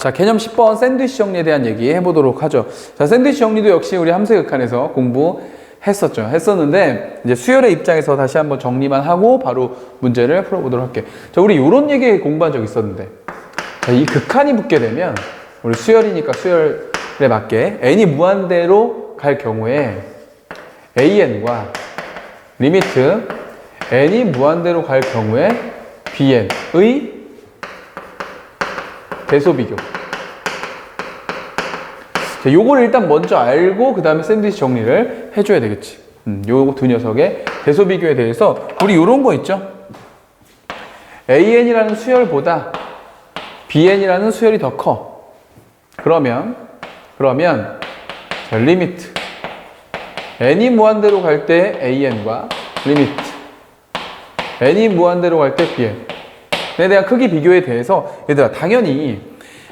자, 개념 10번 샌드위치 정리에 대한 얘기 해보도록 하죠. 자, 샌드위치 정리도 역시 우리 함수극한에서 했었는데, 이제 수열의 입장에서 다시 한번 정리만 하고 바로 문제를 풀어보도록 할게요. 자, 우리 요런 얘기 공부한 적 있었는데, 자, 이 극한이 붙게 되면, 우리 수열이니까 수열에 맞게 n이 무한대로 갈 경우에 an과 리미트 n이 무한대로 갈 경우에 bn의 대소비교. 자, 요거를 일단 먼저 알고 그 다음에 샌드위치 정리를 해줘야 되겠지. 요 두 녀석의 대소비교에 대해서 우리 요런 거 있죠. an이라는 수열보다 bn이라는 수열이 더 커. 그러면 자, 리미트 n이 무한대로 갈 때 an과 리미트 n이 무한대로 갈 때 bn 에 대한 크기 비교에 대해서 얘들아 당연히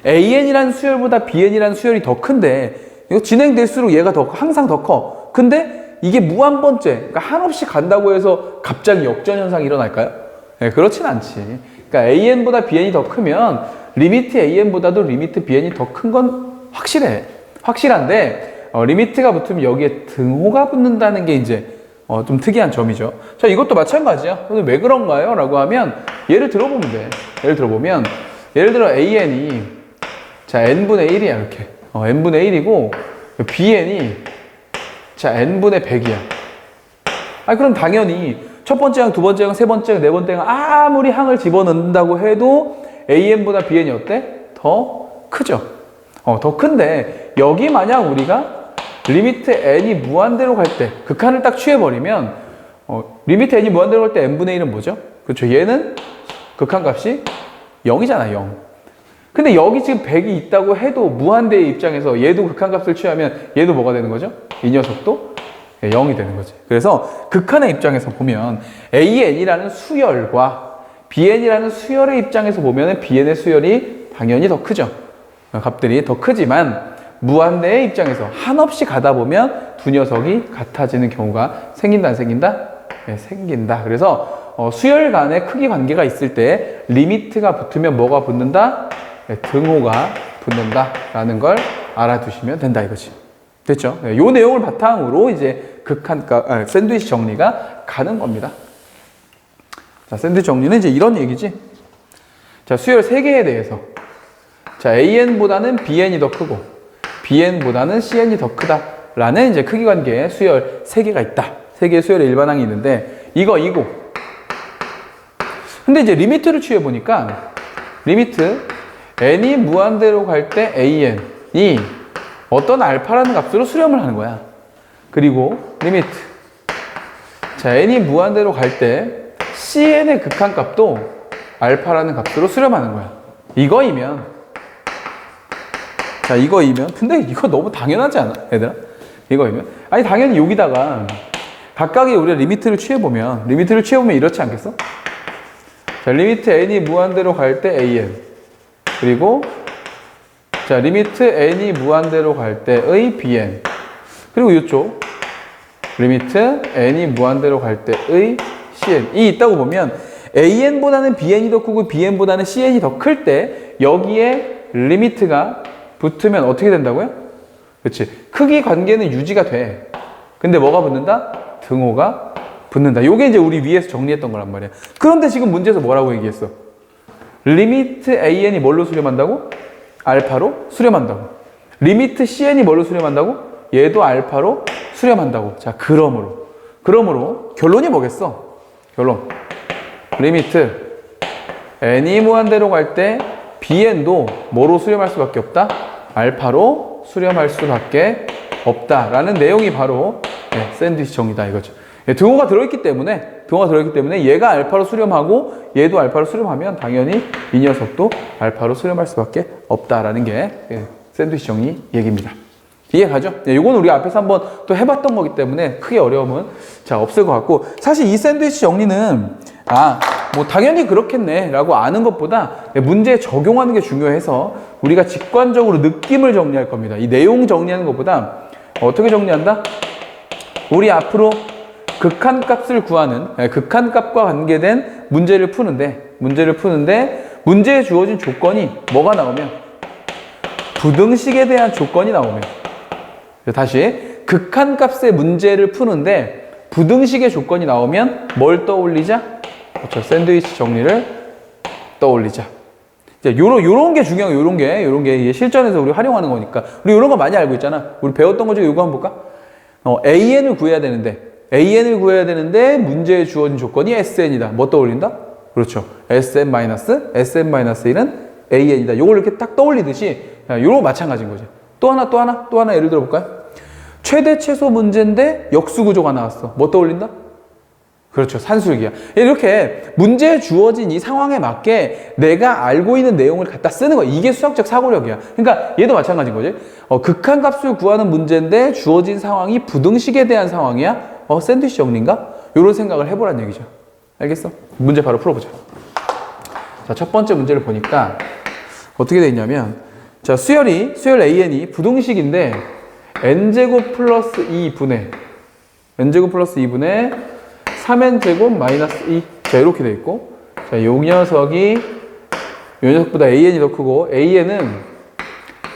an이라는 수열보다 bn이라는 수열이 더 큰데 이거 진행될수록 얘가 항상 더 커. 근데 이게 무한번째, 그러니까 한없이 간다고 해서 갑자기 역전현상이 일어날까요? 네, 그렇진 않지. 그러니까 an보다 bn이 더 크면 리미트 an보다도 리미트 bn이 더 큰 건 확실해. 확실한데 리미트가 붙으면 여기에 등호가 붙는다는 게 이제 좀 특이한 점이죠. 자, 이것도 마찬가지야. 근데 왜 그런가요? 라고 하면 예를 들어보면 돼. 예를 들어 an이 자 n분의 1이야 이렇게. n분의 1이고 bn이 자 n분의 100이야. 그럼 당연히 첫 번째 항, 두 번째 항, 세 번째 항, 네 번째 항 아무리 항을 집어넣는다고 해도 an보다 bn이 어때? 더 크죠. 더 큰데 여기 만약 우리가 리미트 n이 무한대로 갈 때 극한을 딱 취해버리면 리미트 n이 무한대로 갈 때 n분의 1은 뭐죠? 그렇죠. 얘는 극한값이 0이잖아. 0. 근데 여기 지금 100이 있다고 해도 무한대의 입장에서 얘도 극한값을 취하면 얘도 뭐가 되는 거죠? 이 녀석도 0이 되는 거지. 그래서 극한의 입장에서 보면 an이라는 수열과 bn이라는 수열의 입장에서 보면 bn의 수열이 당연히 더 크죠. 값들이 더 크지만 무한대의 입장에서 한없이 가다 보면 두 녀석이 같아지는 경우가 생긴다, 안 생긴다? 네, 생긴다. 그래서 수열 간의 크기 관계가 있을 때 리미트가 붙으면 뭐가 붙는다? 네, 등호가 붙는다라는 걸 알아두시면 된다 이거지. 됐죠? 네, 요 내용을 바탕으로 이제 샌드위치 정리가 가는 겁니다. 자, 샌드위치 정리는 이제 이런 얘기지. 자, 수열 3개에 대해서. 자, an보다는 bn이 더 크고 bn보다는 cn이 더 크다라는 이제 크기 관계의 수열 3개가 있다. 3개의 수열의 일반항이 있는데 이거. 근데 이제 리미트를 취해 보니까 리미트 n이 무한대로 갈 때 an이 어떤 알파라는 값으로 수렴을 하는 거야. 그리고 리미트 자, n이 무한대로 갈 때 cn의 극한값도 알파라는 값으로 수렴하는 거야. 이거이면 근데 이거 너무 당연하지 않아? 얘들아? 이거이면? 아니, 당연히 여기다가 각각의 우리가 리미트를 취해보면 이렇지 않겠어? 자, 리미트 n이 무한대로 갈 때 an. 그리고, 자, 리미트 n이 무한대로 갈 때의 bn. 그리고 이쪽. 리미트 n이 무한대로 갈 때의 cn. 이 있다고 보면 an보다는 bn이 더 크고 bn보다는 cn이 더 클 때 여기에 리미트가 붙으면 어떻게 된다고요? 그렇지. 크기 관계는 유지가 돼. 근데 뭐가 붙는다? 등호가 붙는다. 요게 이제 우리 위에서 정리했던 거란 말이야. 그런데 지금 문제에서 뭐라고 얘기했어? 리미트 an이 뭘로 수렴한다고? 알파로 수렴한다고. 리미트 cn이 뭘로 수렴한다고? 얘도 알파로 수렴한다고. 자, 그러므로 결론이 뭐겠어? 결론. 리미트 n이 무한대로 갈 때 bn도 뭐로 수렴할 수밖에 없다? 알파로 수렴할 수밖에 없다라는 내용이 바로 샌드위치 정리다 이거죠. 등호가 들어있기 때문에 얘가 알파로 수렴하고 얘도 알파로 수렴하면 당연히 이 녀석도 알파로 수렴할 수밖에 없다라는 게 샌드위치 정리 얘기입니다. 이해가죠? 이건 우리 앞에서 한번 또 해봤던 거기 때문에 크게 어려움은 없을 것 같고, 사실 이 샌드위치 정리는 뭐 당연히 그렇겠네 라고 아는 것보다 문제에 적용하는 게 중요해서 우리가 직관적으로 느낌을 정리할 겁니다. 이 내용 정리하는 것보다 어떻게 정리한다? 우리 앞으로 극한값을 구하는 극한값과 관계된 문제를 푸는데 문제에 주어진 조건이 뭐가 나오면 부등식에 대한 조건이 나오면. 다시 극한값의 문제를 푸는데 부등식의 조건이 나오면 뭘 떠올리자? 그렇죠. 샌드위치 정리를 떠올리자. 요런 게 중요해요. 요런 게 이게 실전에서 우리 활용하는 거니까. 우리 요런 거 많이 알고 있잖아. 우리 배웠던 거 중에 요거 한번 볼까? AN을 구해야 되는데 문제에 주어진 조건이 SN이다. 뭐 떠올린다? 그렇죠. SM-1은 AN이다. 요걸 이렇게 딱 떠올리듯이 요런 마찬가지인 거죠. 또 하나 예를 들어 볼까요? 최대 최소 문제인데 역수 구조가 나왔어. 뭐 떠올린다? 그렇죠. 산술기야. 이렇게 문제에 주어진 이 상황에 맞게 내가 알고 있는 내용을 갖다 쓰는 거야. 이게 수학적 사고력이야. 그러니까 얘도 마찬가지인 거지. 극한값을 구하는 문제인데 주어진 상황이 부등식에 대한 상황이야. 샌드위치 정리인가? 이런 생각을 해보란 얘기죠. 알겠어? 문제 바로 풀어보자. 자, 첫 번째 문제를 보니까 어떻게 돼 있냐면, 자, 수열 AN이 부등식인데 n제곱 플러스 2분의 n제곱 플러스 2분의 3n제곱 마이너스 2. 자, 이렇게 돼 있고, 자, 요 녀석보다 AN이 더 크고, AN은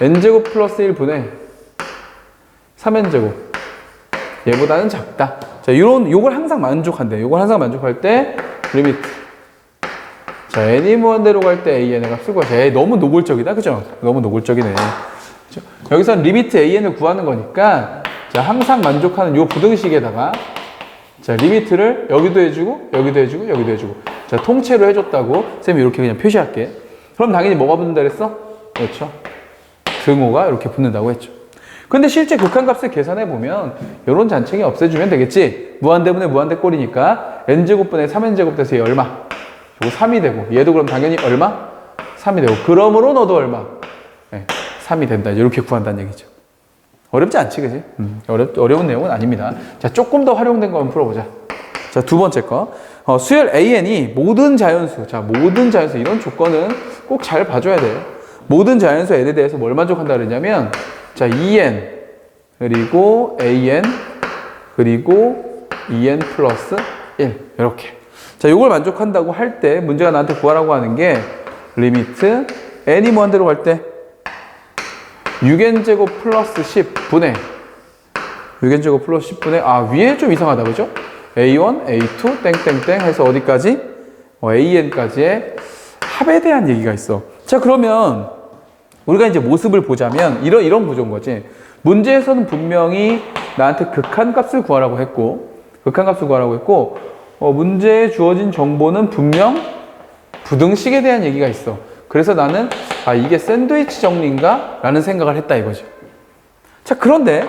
n제곱 플러스 1분의 3n제곱. 얘보다는 작다. 자, 요걸 항상 만족한대. 요걸 항상 만족할 때, 리미트. 자, n이 무한대로 갈 때 AN의 값을 구하자. 너무 노골적이다. 그죠? 너무 노골적이네. 그죠? 여기서는 리미트 AN을 구하는 거니까, 자, 항상 만족하는 요 부등식에다가, 자, 리미트를 여기도 해주고, 여기도 해주고, 여기도 해주고. 자, 통째로 해줬다고, 쌤이 이렇게 그냥 표시할게. 그럼 당연히 뭐가 붙는다 그랬어? 그렇죠. 등호가 이렇게 붙는다고 했죠. 근데 실제 극한값을 계산해보면, 이런 잔챙이 없애주면 되겠지. 무한대분의 무한대 꼴이니까, n제곱분의 3n제곱 돼서 얘 얼마? 요거 3이 되고, 얘도 그럼 당연히 얼마? 3이 되고, 그러므로 너도 얼마? 네, 3이 된다. 이렇게 구한다는 얘기죠. 어렵지 않지, 그지? 어려운 내용은 아닙니다. 자, 조금 더 활용된 거 한번 풀어보자. 자, 두 번째 거. 수열 AN이 모든 자연수. 자, 모든 자연수. 이런 조건은 꼭 잘 봐줘야 돼요. 모든 자연수 N에 대해서 뭘 만족한다 그러냐면, 자, EN, 그리고 AN, 그리고 EN 플러스 1. 이렇게. 자, 요걸 만족한다고 할 때, 문제가 나한테 구하라고 하는 게, 리미트, N이 무한대로 갈 때, 6n제곱 플러스 10분의 6n제곱 플러스 10분의 위에 좀 이상하다 그죠? A1, A2, 땡땡땡 해서 어디까지? AN까지의 합에 대한 얘기가 있어. 자, 그러면 우리가 이제 모습을 보자면 이런 구조인 거지. 문제에서는 분명히 나한테 극한값을 구하라고 했고 문제에 주어진 정보는 분명 부등식에 대한 얘기가 있어. 그래서 나는 이게 샌드위치 정리인가? 라는 생각을 했다 이거죠. 자, 그런데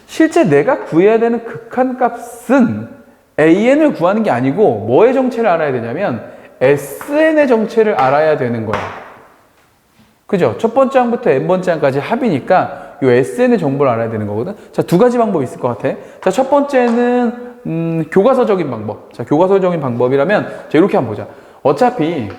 실제 내가 구해야 되는 극한값은 AN을 구하는 게 아니고 뭐의 정체를 알아야 되냐면 SN의 정체를 알아야 되는 거야. 그죠? 첫 번째 항부터 n번째 항까지 합이니까 이 SN의 정보를 알아야 되는 거거든. 자, 두 가지 방법이 있을 것 같아. 자, 첫 번째는 교과서적인 방법. 자, 교과서적인 방법이라면 자, 이렇게 한번 보자. 어차피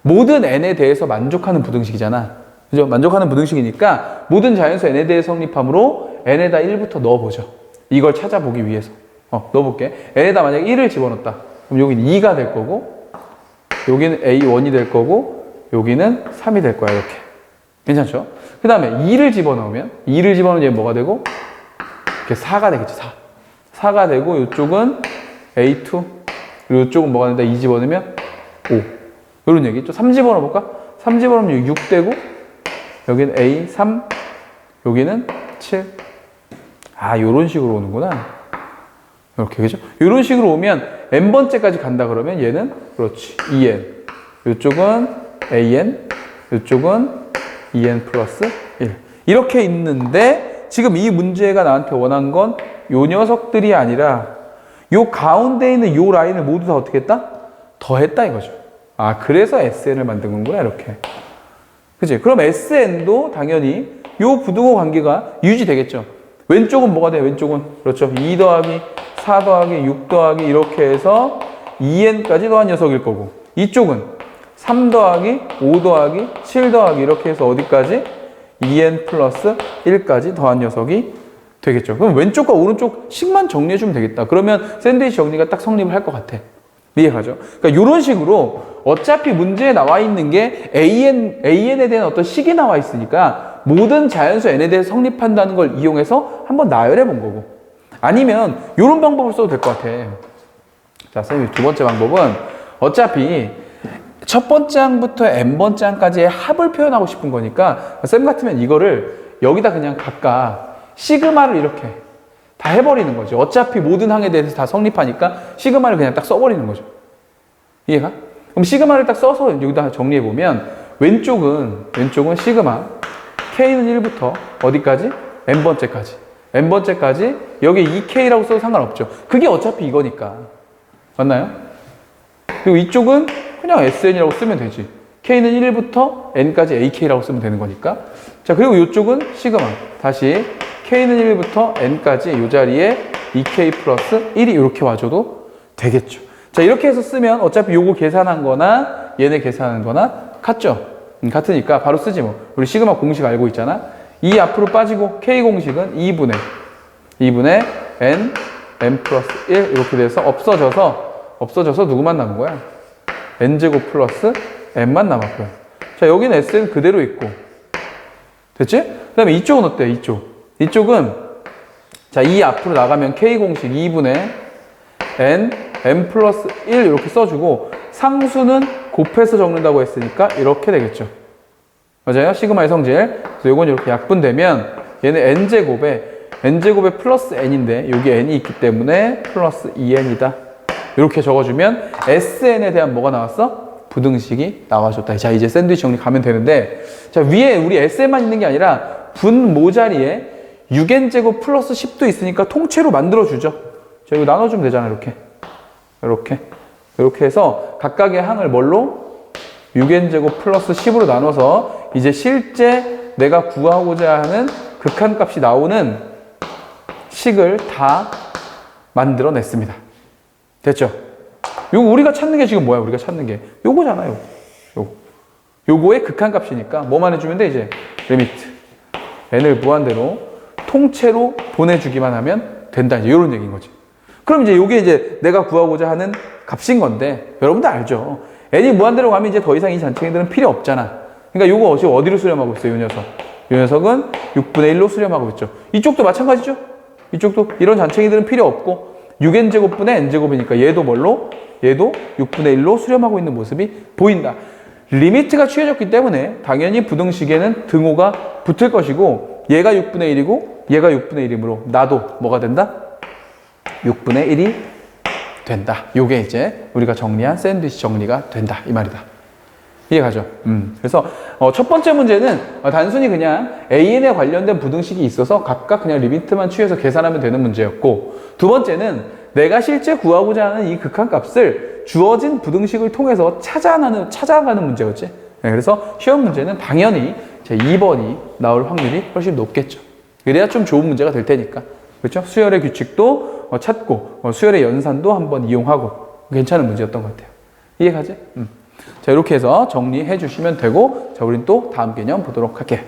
모든 n에 대해서 만족하는 부등식이잖아. 그죠? 만족하는 부등식이니까 모든 자연수 n에 대해 성립함으로 n에다 1부터 넣어보죠. 이걸 찾아보기 위해서. 넣어볼게. n에다 만약에 1을 집어넣었다. 그럼 여기는 2가 될 거고, 여기는 A1이 될 거고, 여기는 3이 될 거야. 이렇게. 괜찮죠? 그 다음에 2를 집어넣으면, 2를 집어넣으면 얘 뭐가 되고? 이렇게 4가 되겠지. 4가 되고, 이쪽은 A2, 그리고 이쪽은 뭐가 된다? 2 집어넣으면 5. 이런 얘기 있죠. 3 집어넣어볼까? 3 집어넣으면 6 되고, 여기는 A, 3, 여기는 7. 요런 식으로 오는구나. 이렇게, 그죠? 이런 식으로 오면 n번째까지 간다 그러면 얘는, 그렇지, 2n. 이쪽은 an, 이쪽은 2n 플러스 1. 이렇게 있는데, 지금 이 문제가 나한테 원한 건 요 녀석들이 아니라, 요 가운데 있는 요 라인을 모두 다 어떻게 했다? 더했다 이거죠. 그래서 SN을 만든 거구나, 이렇게. 그치? 그럼 SN도 당연히 요 부등호 관계가 유지되겠죠. 왼쪽은 뭐가 돼요? 왼쪽은. 그렇죠. 2 더하기 4 더하기 6 더하기 이렇게 해서 2n까지 더한 녀석일 거고, 이쪽은 3 더하기 5 더하기 7 더하기 이렇게 해서 어디까지? 2n 플러스 1까지 더한 녀석이 되겠죠. 그럼 왼쪽과 오른쪽 식만 정리해주면 되겠다. 그러면 샌드위치 정리가 딱 성립을 할 것 같아. 이해가죠? 그러니까 이런 식으로 어차피 문제에 나와 있는 게 AN에 대한 어떤 식이 나와 있으니까 모든 자연수 n에 대해서 성립한다는 걸 이용해서 한번 나열해 본 거고, 아니면 이런 방법을 써도 될 것 같아. 자, 쌤이 두 번째 방법은 어차피 첫 번째 항부터 n번째 항까지의 합을 표현하고 싶은 거니까 쌤 같으면 이거를 여기다 그냥 각각 시그마를 이렇게 다 해버리는 거죠. 어차피 모든 항에 대해서 다 성립하니까 시그마를 그냥 딱 써버리는 거죠. 이해가? 그럼 시그마를 딱 써서 여기다 정리해보면 왼쪽은 시그마 K는 1부터 어디까지? n번째까지 여기 2K라고 써도 상관없죠. 그게 어차피 이거니까. 맞나요? 그리고 이쪽은 그냥 SN이라고 쓰면 되지. K는 1부터 N까지 AK라고 쓰면 되는 거니까. 자, 그리고 이쪽은 시그마. 다시 K는 1부터 N까지 이 자리에 2K 플러스 1이 이렇게 와줘도 되겠죠. 자, 이렇게 해서 쓰면 어차피 요거 계산한 거나 얘네 계산한 거나 같죠? 같으니까 바로 쓰지 뭐. 우리 시그마 공식 알고 있잖아. 이 앞으로 빠지고 K 공식은 2분의 N 플러스 1 이렇게 돼서 없어져서 누구만 남은 거야? N제곱 플러스 N만 남았고요. 자, 여기는 S는 그대로 있고. 됐지? 그 다음에 이쪽은 어때? 이쪽은 자, 이 앞으로 나가면 K 공식 2분의 N 플러스 1 이렇게 써주고 상수는 곱해서 적는다고 했으니까 이렇게 되겠죠. 맞아요? 시그마의 성질. 그래서 요건 이렇게 약분되면 얘는 N제곱에 플러스 N인데 여기 N이 있기 때문에 플러스 2N이다. 이렇게 적어주면 SN에 대한 뭐가 나왔어? 부등식이 나와줬다. 자, 이제 샌드위치 정리 가면 되는데, 자, 위에 우리 SN만 있는 게 아니라 분모 자리에 6N제곱 플러스 10도 있으니까 통째로 만들어주죠. 자, 이거 나눠주면 되잖아. 이렇게 해서 각각의 항을 뭘로? 6N제곱 플러스 10으로 나눠서 이제 실제 내가 구하고자 하는 극한값이 나오는 식을 다 만들어냈습니다. 됐죠? 요거 우리가 찾는 게 지금 뭐야? 우리가 찾는 게 요거잖아요. 요거의 극한값이니까 뭐만 해주면 돼? 이제 리미트 n을 무한대로 통째로 보내주기만 하면 된다. 이제 이런 얘기인 거지. 그럼 이제 요게 이제 내가 구하고자 하는 값인 건데 여러분도 알죠? n이 무한대로 가면 이제 더 이상 이 잔챙이들은 필요 없잖아. 그러니까 요거 지금 어디로 수렴하고 있어요? 요 녀석. 요 녀석은 6분의 1로 수렴하고 있죠. 이쪽도 마찬가지죠? 이쪽도 이런 잔챙이들은 필요 없고 6n제곱분의 n제곱이니까 얘도 뭘로? 얘도 6분의 1로 수렴하고 있는 모습이 보인다. 리미트가 취해졌기 때문에 당연히 부등식에는 등호가 붙을 것이고 얘가 6분의 1이고 얘가 6분의 1이므로 나도 뭐가 된다? 6분의 1이 된다. 요게 이제 우리가 정리한 샌드위치 정리가 된다. 이 말이다. 이해가죠? 그래서 첫 번째 문제는 단순히 그냥 AN에 관련된 부등식이 있어서 각각 그냥 리미트만 취해서 계산하면 되는 문제였고, 두 번째는 내가 실제 구하고자 하는 이 극한값을 주어진 부등식을 통해서 찾아가는 문제였지. 네, 그래서 시험 문제는 당연히 제 2번이 나올 확률이 훨씬 높겠죠. 그래야 좀 좋은 문제가 될 테니까. 그렇죠? 수열의 규칙도 찾고 수열의 연산도 한번 이용하고 괜찮은 문제였던 것 같아요. 이해가지? 자, 이렇게 해서 정리해 주시면 되고, 자, 우린 또 다음 개념 보도록 할게요.